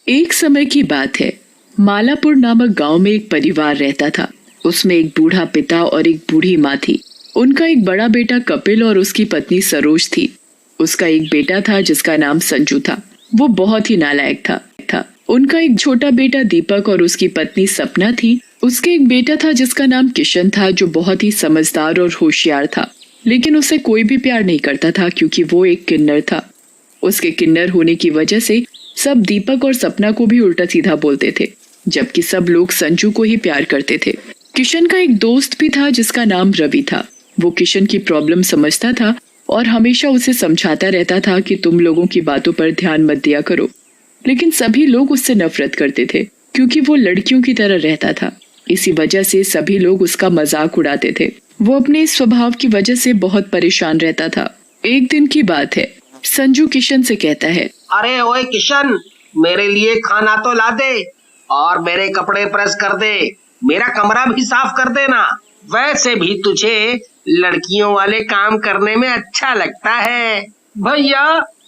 एक समय की बात है। मालापुर नामक गांव में एक परिवार रहता था। उसमें एक बूढ़ा पिता और एक बूढ़ी माँ थी। उनका एक बड़ा बेटा कपिल और उसकी पत्नी सरोज थी। उसका एक बेटा था जिसका नाम संजू था। वो बहुत ही नालायक था। उनका एक छोटा बेटा दीपक और उसकी पत्नी सपना थी। उसके एक बेटा था जिसका नाम किशन था, जो बहुत ही समझदार और होशियार था, लेकिन उसे कोई भी प्यार नहीं करता था क्योंकि वो एक किन्नर था। उसके किन्नर होने की वजह से सब दीपक और सपना को भी उल्टा सीधा बोलते थे, जबकि सब लोग संजू को ही प्यार करते थे। किशन का एक दोस्त भी था जिसका नाम रवि था। वो किशन की प्रॉब्लम समझता था और हमेशा उसे समझाता रहता था कि तुम लोगों की बातों पर ध्यान मत दिया करो। लेकिन सभी लोग उससे नफरत करते थे क्योंकि वो लड़कियों की तरह रहता था। इसी वजह से सभी लोग उसका मजाक उड़ाते थे। वो अपने इस स्वभाव की वजह से बहुत परेशान रहता था। एक दिन की बात है। संजू किशन से कहता है, अरे ओए किशन, मेरे लिए खाना तो ला दे और मेरे कपड़े प्रेस कर दे, मेरा कमरा भी साफ कर देना। वैसे भी तुझे लड़कियों वाले काम करने में अच्छा लगता है। भैया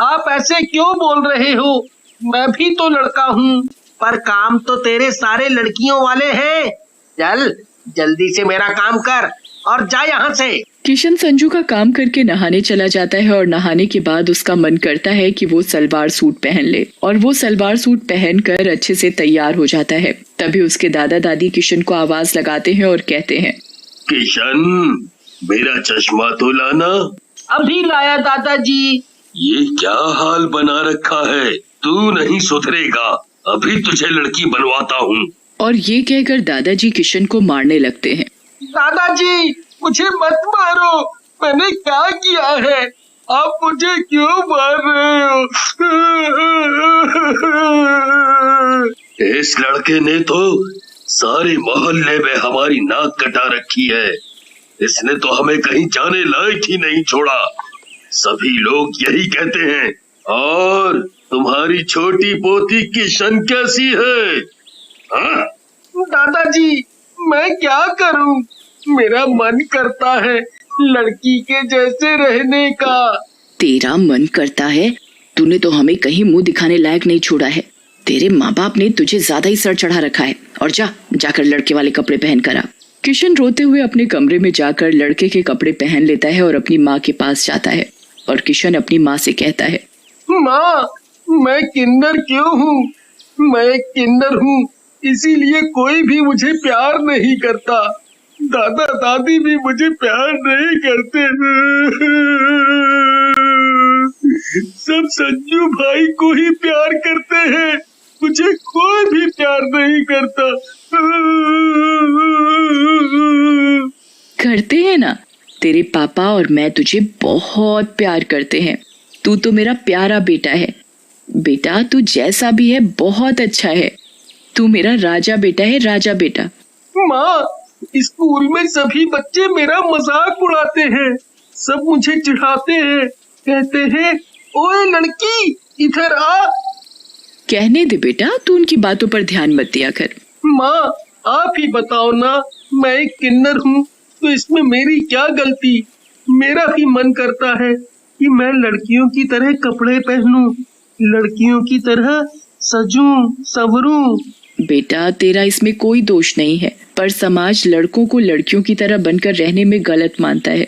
आप ऐसे क्यों बोल रहे हो? मैं भी तो लड़का हूँ। पर काम तो तेरे सारे लड़कियों वाले हैं। चल जल्दी से मेरा काम कर और जा यहाँ से। किशन संजू का काम करके नहाने चला जाता है और नहाने के बाद उसका मन करता है कि वो सलवार सूट पहन ले और वो सलवार सूट पहनकर अच्छे से तैयार हो जाता है। तभी उसके दादा दादी किशन को आवाज लगाते हैं और कहते हैं, किशन, मेरा चश्मा तो लाना। अभी लाया दादाजी। ये क्या हाल बना रखा है? तू नहीं सुधरेगा, अभी तुझे लड़की बनवाता हूँ। और ये कहकर दादाजी किशन को मारने लगते हैं। दादाजी मुझे मत मारो, मैंने क्या किया है? आप मुझे क्यों मार रहे हो? इस लड़के ने तो सारे मोहल्ले में हमारी नाक कटा रखी है। इसने तो हमें कहीं जाने लायक ही नहीं छोड़ा। सभी लोग यही कहते हैं। और तुम्हारी छोटी पोती किशन कैसी है? हाँ? दादाजी मैं क्या करूं? मेरा मन करता है लड़की के जैसे रहने का। तेरा मन करता है? तूने तो हमें कहीं मुंह दिखाने लायक नहीं छोड़ा है। तेरे माँ बाप ने तुझे ज्यादा ही सर चढ़ा रखा है। और जाकर लड़के वाले कपड़े पहन कर आ। किशन रोते हुए अपने कमरे में जाकर लड़के के कपड़े पहन लेता है और अपनी माँ के पास जाता है। और किशन अपनी माँ से कहता है, माँ, मैं किन्नर क्यों हूँ? मैं एक किन्नर हूँ, इसीलिए कोई भी मुझे प्यार नहीं करता। दादा दादी भी मुझे प्यार नहीं करते। सब संजू भाई को ही प्यार करते हैं, मुझे कोई भी प्यार नहीं करता। करते हैं ना, तेरे पापा और मैं तुझे बहुत प्यार करते हैं। तू तो मेरा प्यारा बेटा है। बेटा तू जैसा भी है बहुत अच्छा है। तू मेरा राजा बेटा है, राजा बेटा। माँ, स्कूल में सभी बच्चे मेरा मजाक उड़ाते हैं। सब मुझे चिढ़ाते हैं, कहते हैं, ओए लड़की इधर आ। कहने दे बेटा, तू उनकी बातों पर ध्यान मत दिया कर। माँ आप ही बताओ ना, मैं एक किन्नर हूँ तो इसमें मेरी क्या गलती? मेरा भी मन करता है कि मैं लड़कियों की तरह कपड़े पहनूं, लड़कियों की तरह सजूं संवरूं। बेटा तेरा इसमें कोई दोष नहीं है, पर समाज लड़कों को लड़कियों की तरह बनकर रहने में गलत मानता है।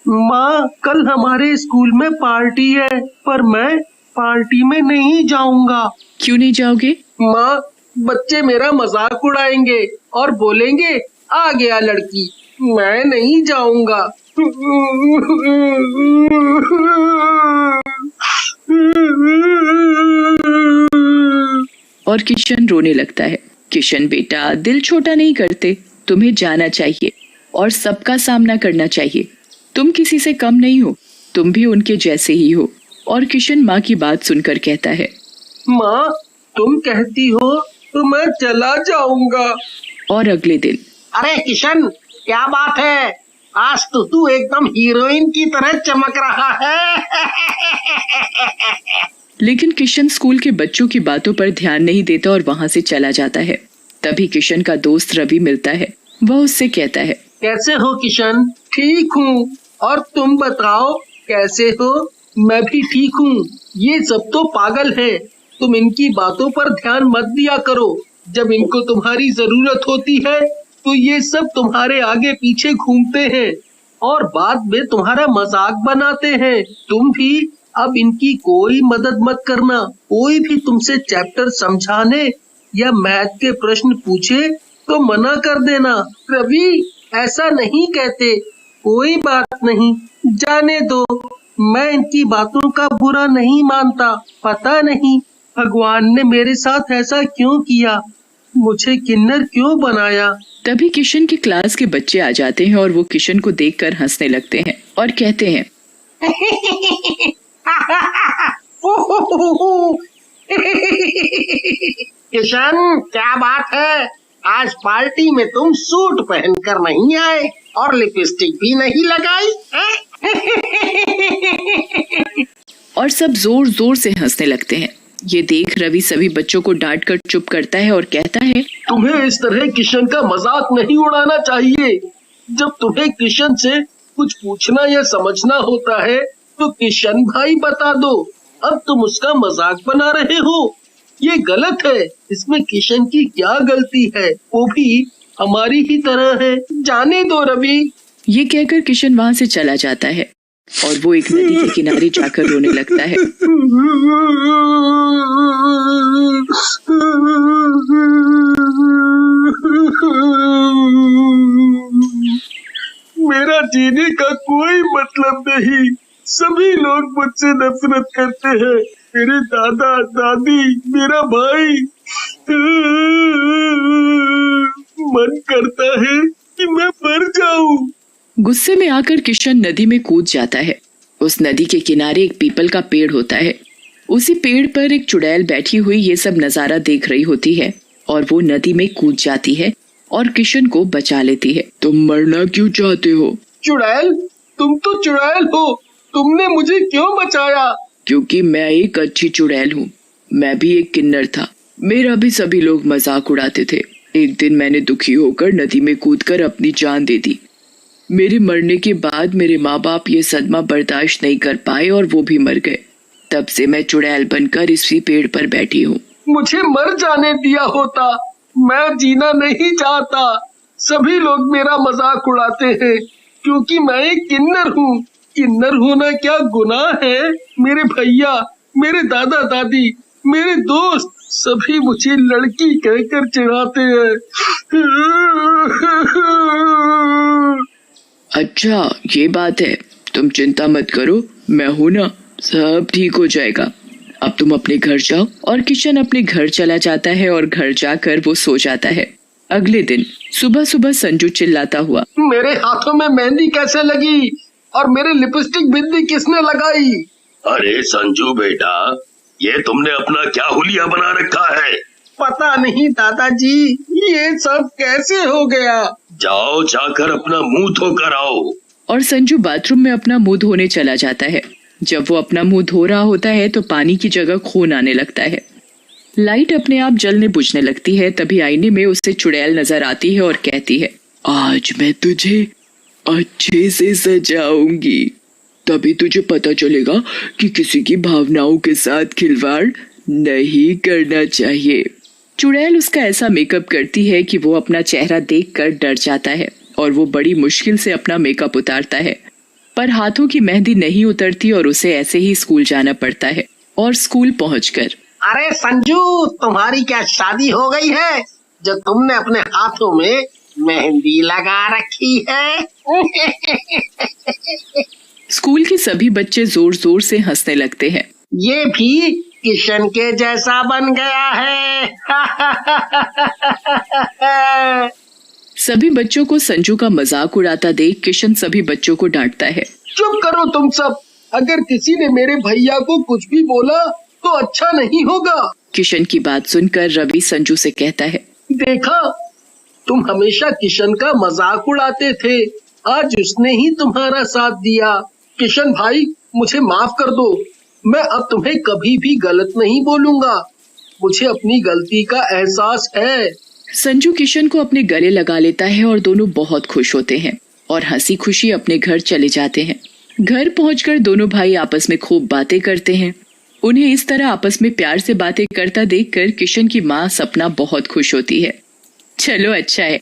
माँ कल हमारे स्कूल में पार्टी है, पर मैं पार्टी में नहीं जाऊंगा। क्यों नहीं जाओगे? माँ बच्चे मेरा मजाक उड़ाएंगे और बोलेंगे आ गया लड़की, मैं नहीं जाऊंगा। और किशन रोने लगता है। किशन बेटा दिल छोटा नहीं करते, तुम्हें जाना चाहिए और सबका सामना करना चाहिए। तुम किसी से कम नहीं हो, तुम भी उनके जैसे ही हो। और किशन माँ की बात सुनकर कहता है, माँ तुम कहती हो तो मैं चला जाऊंगा। और अगले दिन, अरे किशन क्या बात है, आज तो तू एकदम हीरोइन की तरह चमक रहा है। लेकिन किशन स्कूल के बच्चों की बातों पर ध्यान नहीं देता और वहाँ से चला जाता है। तभी किशन का दोस्त रवि मिलता है। वह उससे कहता है, कैसे हो किशन? ठीक हूँ, और तुम बताओ कैसे हो? मैं भी ठीक हूँ। ये सब तो पागल है, तुम इनकी बातों पर ध्यान मत दिया करो। जब इनको तुम्हारी जरूरत होती है तो ये सब तुम्हारे आगे पीछे घूमते हैं और बाद में तुम्हारा मजाक बनाते हैं। तुम भी अब इनकी कोई मदद मत करना। कोई भी तुमसे चैप्टर समझाने या मैथ के प्रश्न पूछे तो मना कर देना। रवि, ऐसा नहीं कहते। कोई बात नहीं, जाने दो। मैं इनकी बातों का बुरा नहीं मानता। पता नहीं भगवान ने मेरे साथ ऐसा क्यों किया, मुझे किन्नर क्यों बनाया। तभी किशन की क्लास के बच्चे आ जाते हैं और वो किशन को देखकर हंसने लगते हैं और कहते हैं, किशन, क्या बात है? आज पार्टी में तुम सूट पहनकर नहीं आए और लिपस्टिक भी नहीं लगाई हैं? और सब जोर जोर से हंसने लगते हैं। ये देख रवि सभी बच्चों को डांट कर चुप करता है और कहता है, तुम्हें इस तरह किशन का मजाक नहीं उड़ाना चाहिए। जब तुम्हें किशन से कुछ पूछना या समझना होता है तो किशन भाई बता दो। अब तुम उसका मजाक बना रहे हो, ये गलत है। इसमें किशन की क्या गलती है, वो भी हमारी ही तरह है। जाने दो रवि। ये कहकर किशन वहाँ से चला जाता है और वो एक नदी के किनारे जाकर रोने लगता है। मेरा जीने का कोई मतलब नहीं। सभी लोग मुझसे नफरत करते हैं। मेरे दादा दादी, मेरा भाई। मन करता है कि मैं मर जाऊं। गुस्से में आकर किशन नदी में कूद जाता है। उस नदी के किनारे एक पीपल का पेड़ होता है। उसी पेड़ पर एक चुड़ैल बैठी हुई ये सब नजारा देख रही होती है और वो नदी में कूद जाती है और किशन को बचा लेती है। तुम मरना क्यों चाहते हो? चुड़ैल, तुम तो चुड़ैल हो। तुमने मुझे क्यों बचाया? क्योंकि मैं एक अच्छी चुड़ैल हूँ। मैं भी एक किन्नर था। मेरा भी सभी लोग मजाक उड़ाते थे। एक दिन मैंने दुखी होकर नदी में कूदकर अपनी जान दे दी। मेरे मरने के बाद मेरे माँ बाप ये सदमा बर्दाश्त नहीं कर पाए और वो भी मर गए। तब से मैं चुड़ैल बनकर इसी पेड़ पर बैठी हूँ। मुझे मर जाने दिया होता। मैं जीना नहीं चाहता। सभी लोग मेरा मजाक उड़ाते हैं क्योंकि मैं एक किन्नर हूँ। किन्नर होना क्या गुनाह है? मेरे भैया, मेरे दादा दादी, मेरे दोस्त सभी मुझे लड़की कहकर चिढ़ाते हैं। अच्छा, ये बात है। तुम चिंता मत करो, मैं हूं ना, सब ठीक हो जाएगा। अब तुम अपने घर जाओ। और किशन अपने घर चला जाता है और घर जाकर वो सो जाता है। अगले दिन सुबह सुबह संजू चिल्लाता हुआ, मेरे हाथों में मेहंदी कैसे लगी और मेरे लिपस्टिक बिंदी किसने लगाई? अरे संजू बेटा, ये तुमने अपना क्या हुलिया बना रखा है? पता नहीं दादाजी, ये सब कैसे हो गया? जाओ जाकर अपना मुंह धोकर आओ। और संजू बाथरूम में अपना मुंह धोने चला जाता है। जब वो अपना मुंह धो रहा होता है तो पानी की जगह खून आने लगता है। लाइट अपने आप जलने बुझने लगती है। तभी आईने में उसे चुड़ैल नजर आती है और कहती है, आज मैं तुझे अच्छे से सजाऊंगी। तभी तुझे पता चलेगा कि किसी की भावनाओं के साथ खिलवाड़ नहीं करना चाहिए। चुड़ैल उसका ऐसा मेकअप करती है कि वो अपना चेहरा देखकर डर जाता है और वो बड़ी मुश्किल से अपना मेकअप उतारता है, पर हाथों की मेहंदी नहीं उतरती और उसे ऐसे ही स्कूल जाना पड़ता है। और स्कूल पहुंचकर, अरे संजू, तुम्हारी क्या शादी हो गई है जो तुमने अपने हाथों में मेहंदी लगा रखी है? स्कूल के सभी बच्चे जोर जोर से हंसने लगते हैं। ये भी किशन के जैसा बन गया है। सभी बच्चों को संजू का मजाक उड़ाता देख किशन सभी बच्चों को डांटता है। चुप करो तुम सब। अगर किसी ने मेरे भैया को कुछ भी बोला तो अच्छा नहीं होगा। किशन की बात सुनकर रवि संजू से कहता है, देखा, तुम हमेशा किशन का मजाक उड़ाते थे। आज उसने ही तुम्हारा साथ दिया। किशन भाई, मुझे माफ कर दो। मैं अब तुम्हें कभी भी गलत नहीं बोलूंगा। मुझे अपनी गलती का एहसास है। संजू किशन को अपने गले लगा लेता है और दोनों बहुत खुश होते हैं और हंसी खुशी अपने घर चले जाते हैं। घर पहुंचकर दोनों भाई आपस में खूब बातें करते हैं। उन्हें इस तरह आपस में प्यार से बातें करता देखकर किशन की माँ सपना बहुत खुश होती है। चलो अच्छा है,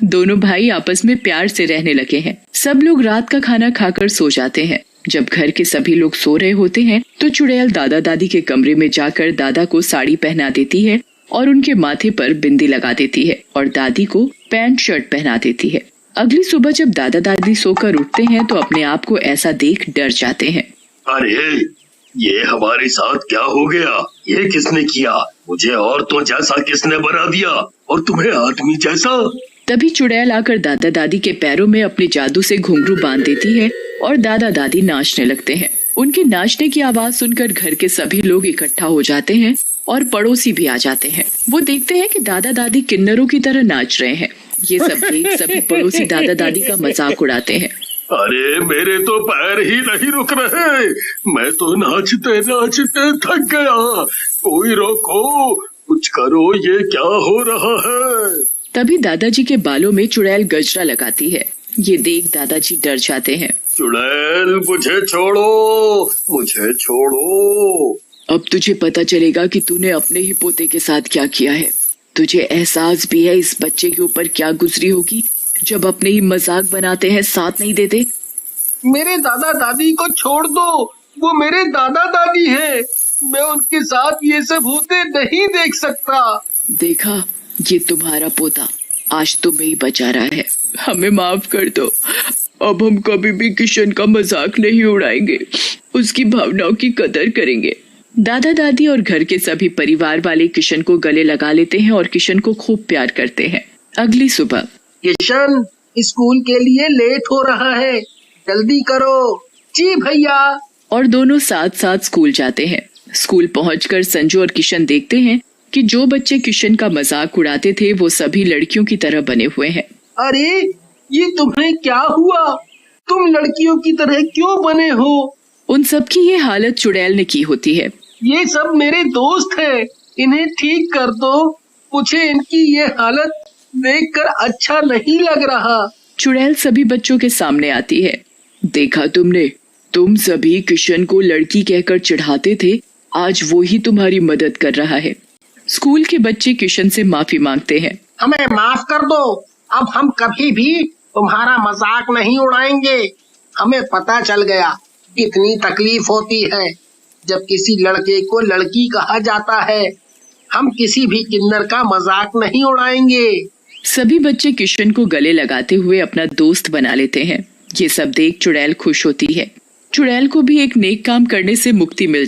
दोनों भाई आपस में प्यार से रहने लगे हैं। सब लोग रात का खाना खाकर सो जाते हैं। जब घर के सभी लोग सो रहे होते हैं तो चुड़ैल दादा दादी के कमरे में जाकर दादा को साड़ी पहना देती है और उनके माथे पर बिंदी लगा देती है और दादी को पैंट शर्ट पहना देती है। अगली सुबह जब दादा दादी सोकर उठते हैं तो अपने आप को ऐसा देख डर जाते हैं। अरे ये हमारे साथ क्या हो गया? ये किसने किया? मुझे औरतों जैसा किसने बना दिया और तुम्हें आदमी जैसा? तभी चुड़ैल आकर दादा दादी के पैरों में अपने जादू से घुंघरू बांध देती है और दादा दादी नाचने लगते हैं। उनके नाचने की आवाज सुनकर घर के सभी लोग इकट्ठा हो जाते हैं और पड़ोसी भी आ जाते हैं। वो देखते हैं कि दादा दादी किन्नरों की तरह नाच रहे हैं। ये सब देख सभी पड़ोसी दादा दादी का मजाक उड़ाते हैं। अरे मेरे तो पैर ही नहीं रुक रहे, मैं तो नाचते नाचते थक गया। कोई रोको, कुछ करो, ये क्या हो रहा है? तभी दादाजी के बालों में चुड़ैल गजरा लगाती है। ये देख दादाजी डर जाते हैं। चुड़ैल मुझे छोड़ो, मुझे छोड़ो। अब तुझे पता चलेगा कि तूने अपने ही पोते के साथ क्या किया है। तुझे एहसास भी है इस बच्चे के ऊपर क्या गुजरी होगी जब अपने ही मजाक बनाते हैं, साथ नहीं देते। मेरे दादा दादी को छोड़ दो, वो मेरे दादा दादी हैं। मैं उनके साथ ये सब होते नहीं देख सकता। देखा, ये तुम्हारा पोता आज तुम्हें ही बचा रहा है। हमें माफ कर दो। अब हम कभी भी किशन का मजाक नहीं उड़ाएंगे, उसकी भावनाओं की कदर करेंगे। दादा दादी और घर के सभी परिवार वाले किशन को गले लगा लेते हैं और किशन को खूब प्यार करते हैं। अगली सुबह किशन, स्कूल के लिए लेट हो रहा है, जल्दी करो। जी भैया। और दोनों साथ साथ स्कूल जाते हैं। स्कूल पहुंचकर संजू और किशन देखते हैं कि जो बच्चे किशन का मजाक उड़ाते थे वो सभी लड़कियों की तरह बने हुए हैं। अरे ये तुम्हें क्या हुआ? तुम लड़कियों की तरह क्यों बने हो? उन सब की ये हालत चुड़ैल ने की होती है। ये सब मेरे दोस्त हैं, इन्हें ठीक कर दो। मुझे इनकी ये हालत देखकर अच्छा नहीं लग रहा। चुड़ैल सभी बच्चों के सामने आती है। देखा तुमने, तुम सभी किशन को लड़की कहकर चिढ़ाते थे, आज वो ही तुम्हारी मदद कर रहा है। स्कूल के बच्चे किशन से माफी मांगते हैं। हमें माफ कर दो, अब हम कभी भी तुम्हारा मजाक नहीं उड़ाएंगे। हमें पता चल गया कितनी तकलीफ होती है जब किसी लड़के को लड़की कहा जाता है। हम किसी भी किन्नर का मजाक नहीं उड़ाएंगे। सभी बच्चे किशन को गले लगाते हुए अपना दोस्त बना लेते हैं। ये सब देख चुड़ैल खुश होती है। चुड़ैल को भी एक नेक काम करने से मुक्ति मिल